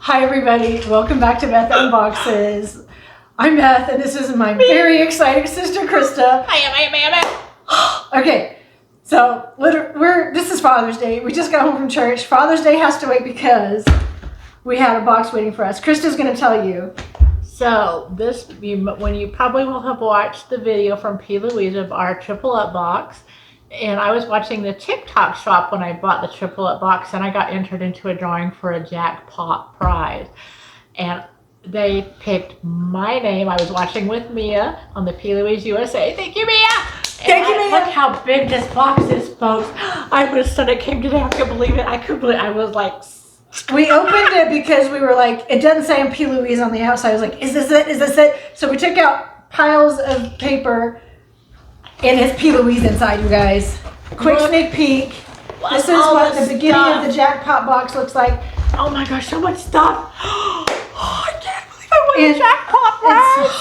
Hi everybody, welcome back to Beth Unboxes. I'm Beth and this is my very exciting sister Krista. I am. Okay, so this is Father's Day. We just got home from church. Father's Day has to wait because we had a box waiting for us. Krista's going to tell you. So when you probably will have watched the video from p.louise of our triple up box, and I was watching the TikTok shop when I bought the triple up box, and I got entered into a drawing for a jackpot prize, and they picked my name. I was watching with Mia on the p.louise USA. Thank you, Mia. Thank you, Mia. Look how big this box is, folks. I was stunned. It came today. I couldn't believe it. I was like. We opened it because we were like, it doesn't say p.louise on the outside. I was like, is this it? Is this it? So we took out piles of paper and it's p.louise inside, you guys. Quick sneak peek. This is what the beginning of the jackpot box looks like. Oh my gosh, so much stuff. Oh, I can't believe I won the jackpot prize.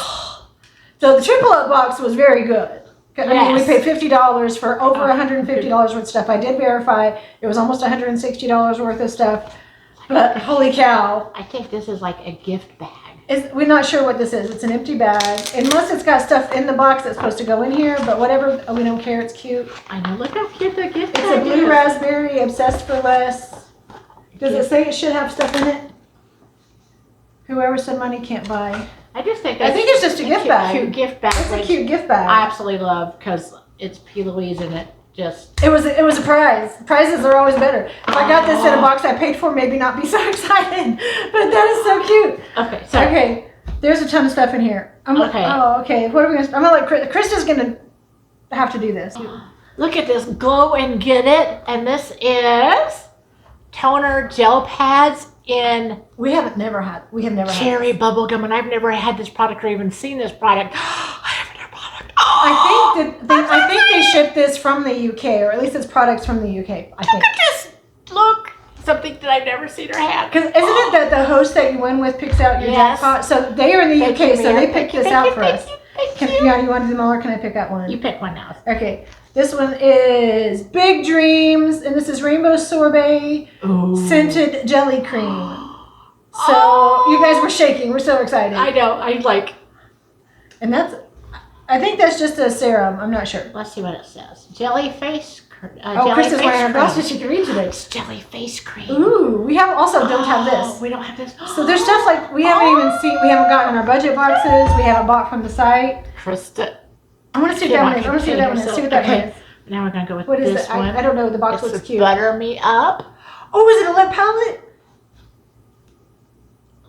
So the triple up box was very good. I mean, we paid $50 for over $150 worth of stuff. I did verify it was almost $160 worth of stuff. But holy cow. I think this is like a gift bag. We're not sure what this is. It's an empty bag. Unless it's got stuff in the box that's supposed to go in here. But whatever, we don't care. It's cute. I know. Look how cute the gift bag is. It's a blue raspberry, obsessed for less. Does it say it should have stuff in it? Whoever said money can't buy. I think it's just a gift bag. Cute gift bag. It's a cute gift bag. I absolutely love because it's p.louise and it just. It was a prize. Prizes are always better. If I got this in a box I paid for, maybe not be so excited. But that is so cute. Okay. So. Okay. There's a ton of stuff in here. Okay. Oh, okay. What are we gonna? I'm gonna let Krista's gonna have to do this. Look at this glow and get it, and this is toner gel pads in. We have never had cherry bubble gum, and I've never had this product or even seen this product. I have their product. I think they ship this from the UK, or at least it's products from the UK. I think. Look at this. Look. Something that I've never seen or had. Because isn't it that the host that you win with picks out your jackpot? So they are in the UK, so they picked this out for us. Yeah, you want to do them all, or can I pick out one? You pick one now. Okay. This one is Big Dreams, and this is Rainbow Sorbet Scented Jelly Cream. So you guys were shaking. We're so excited. I know. And I think that's just a serum. I'm not sure. Let's see what it says. Jelly face cream. Krista's wearing her glasses. She can read today. It's jelly face cream. Ooh, we don't have this. We don't have this. So there's stuff like we haven't even seen. We haven't gotten our budget boxes. We haven't bought from the site. Krista. I want to see what that one is. I want to see what that one is. See what that one is. Now we're gonna go with what is this it? one. I don't know. The box looks cute. Butter Me Up. Oh, is it a lip palette?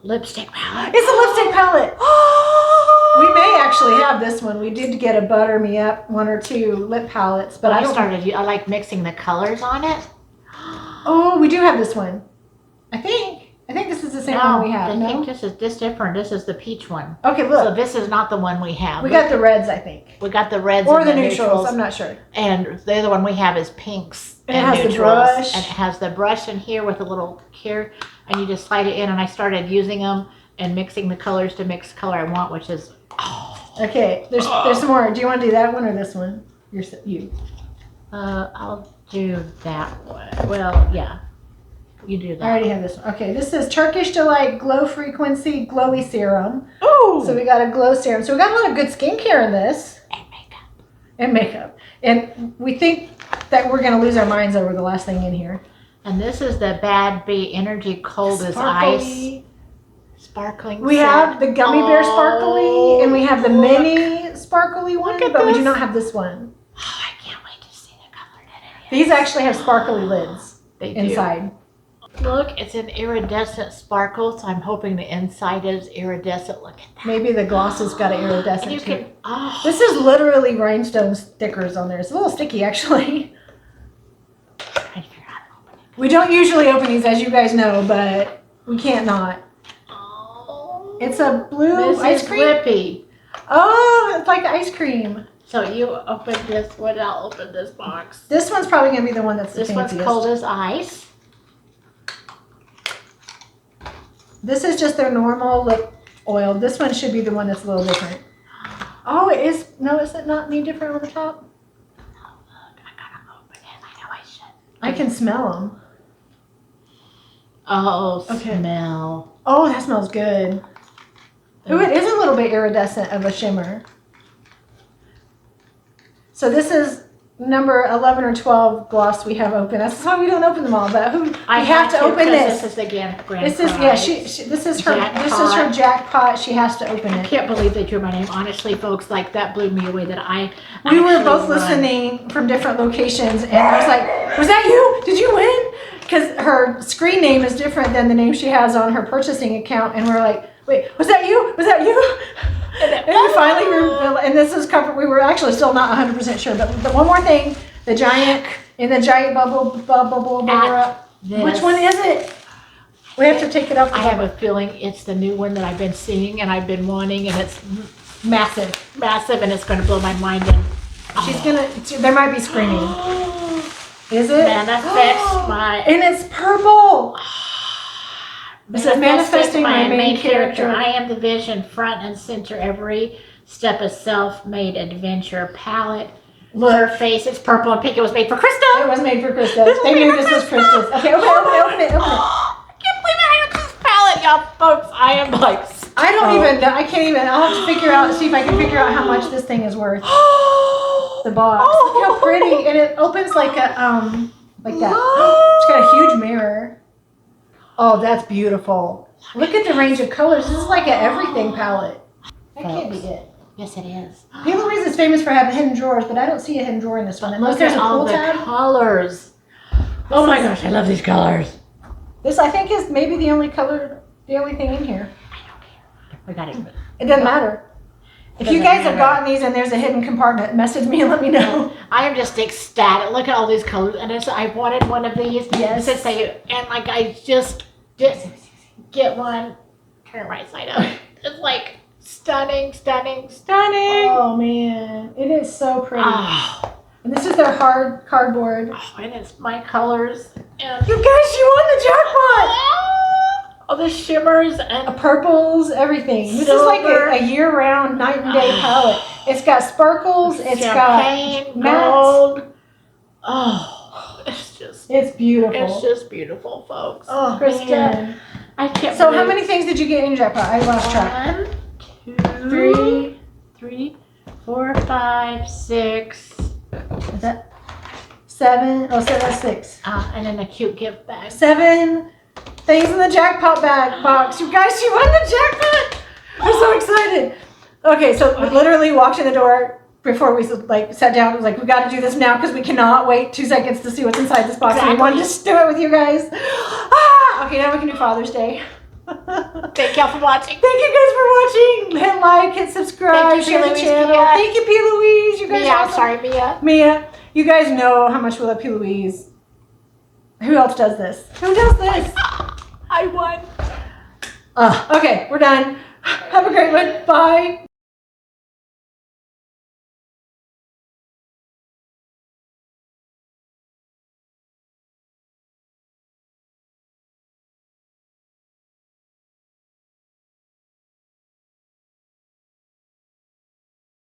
Lipstick palette. It's a lipstick palette. We may actually have this one. We did get a Butter Me Up 1 or 2 lip palettes, but I like mixing the colors on it. Oh, we do have this one. I think this is the same one we have. I think this is different. This is the peach one. Okay, look. So this is not the one we have. We got the reds, I think. We got the reds or the neutrals. I'm not sure. And the other one we have is pinks and it has neutrals. The brush. And it has the brush in here with a little here, and you just slide it in. And I started using them and mixing the colors to mix the color I want, which is. Okay, there's some more. Do you want to do that one or this one? You. I'll do that one. Well, yeah. You do that. I already have this one. Okay, this is Turkish Delight Glow Frequency Glowy Serum. Ooh! So we got a glow serum. So we got a lot of good skincare in this. And makeup. And we think that we're going to lose our minds over the last thing in here. And this is the Bad Bee Energy Cold as Ice. Sparkling. We have the Gummy Bear Sparkly, and we have the Mini Sparkly one, but we do not have this one. Oh, I can't wait to see the color in it. These actually have sparkly lids inside. Look, it's an iridescent sparkle, so I'm hoping the inside is iridescent. Look at that. Maybe the gloss has got an iridescent too. This is literally rhinestone stickers on there. It's a little sticky, actually. We don't usually open these, as you guys know, but we can't not. It's a blue ice cream. Lippy. Oh, it's like ice cream. So you open this one, I'll open this box. This one's probably going to be the one that's the fanciest. This one's cold as ice. This is just their normal lip oil. This one should be the one that's a little different. Oh, it is. No, is it not any different on the top? Oh, look, I got to open it. I know I should. I can smell them. Oh, Okay. smell. Oh, that smells good. Ooh, it is a little bit iridescent of a shimmer. So this is number 11 or 12 gloss we have open. That's why we don't open them all, but we have to open this. This is again grand This is prize. this is her jackpot. She has to open I it. can't believe they drew my name. Honestly, folks, like that blew me away that We were both listening from different locations, and I was like, "Was that you? Did you win?" Because her screen name is different than the name she has on her purchasing account, and we're like, "Wait, was that you? Was that you?" And we finally were, and this is covered. We were actually still not 100% sure, but the one more thing, the giant bubble wrap. Which one is it? We have to take it up. I have a feeling it's the new one that I've been seeing and I've been wanting, and it's massive, and it's going to blow my mind. And she's gonna. There might be screaming. Is it? Manifest my. And it's purple. It says manifesting my main character. I am the vision, front and center, every step a self-made adventure palette. Look. Her face, it's purple and pink. It was made for Krista. It was made for Krista. They knew this was Krista's. Okay, open it. I can't believe I have this palette, y'all folks. I am like. I don't even know. I can't even. I'll have to see if I can figure out how much this thing is worth. The box. Look how pretty. And it opens like a, like that. It's got a huge mirror. Oh, that's beautiful. Look at the range of colors. This is like an everything palette. That can't be it. Yes, it is. P.louise is famous for having hidden drawers, but I don't see a hidden drawer in this one. Unless Look there's at a all pull the tab. colors. Oh my gosh, I love these colors. This, I think, is maybe the only color, the only thing in here. I don't care. We got it. It doesn't matter. If you guys have gotten these and there's a hidden compartment, message me and let me know. I am just ecstatic. Look at all these colors, and I wanted one of these. Yes. Since and like I just get one. Turn it right side up. It's like stunning. Oh man, it is so pretty. Oh, And this is their hard cardboard. and it's my colors. And You guys, you won the jackpot! all the shimmers and Purples, everything. This is Silver. like a year-round, night and day palette. It's got sparkles. It's champagne, got mattes. gold. Oh, It's beautiful. it's just beautiful, folks. Oh, Krista, man. I can't. So believe how many things did you get in your jackpot? I lost track. 1, 2, 3, 4, 5, 6. Is that 7? Oh, so that's 6. And then a cute gift bag. 7 things in the jackpot bag box. You guys, she won the jackpot! I'm so excited. Okay, so we literally walked in the door before we sat down. It was like, we got to do this now because we cannot wait 2 seconds to see what's inside this box. And we wanted to just do it with you guys. Okay, now we can do Father's Day. Thank y'all for watching. Thank you guys for watching. Hit like, hit subscribe, Thank you, share the P.louise, channel. Mia. Thank you, P.louise. You guys Mia, are I'm awesome. sorry, Mia. Mia, you guys know how much we love P.louise. Who else does this? Who does this? I won. Okay, we're done. Have a great one. Bye.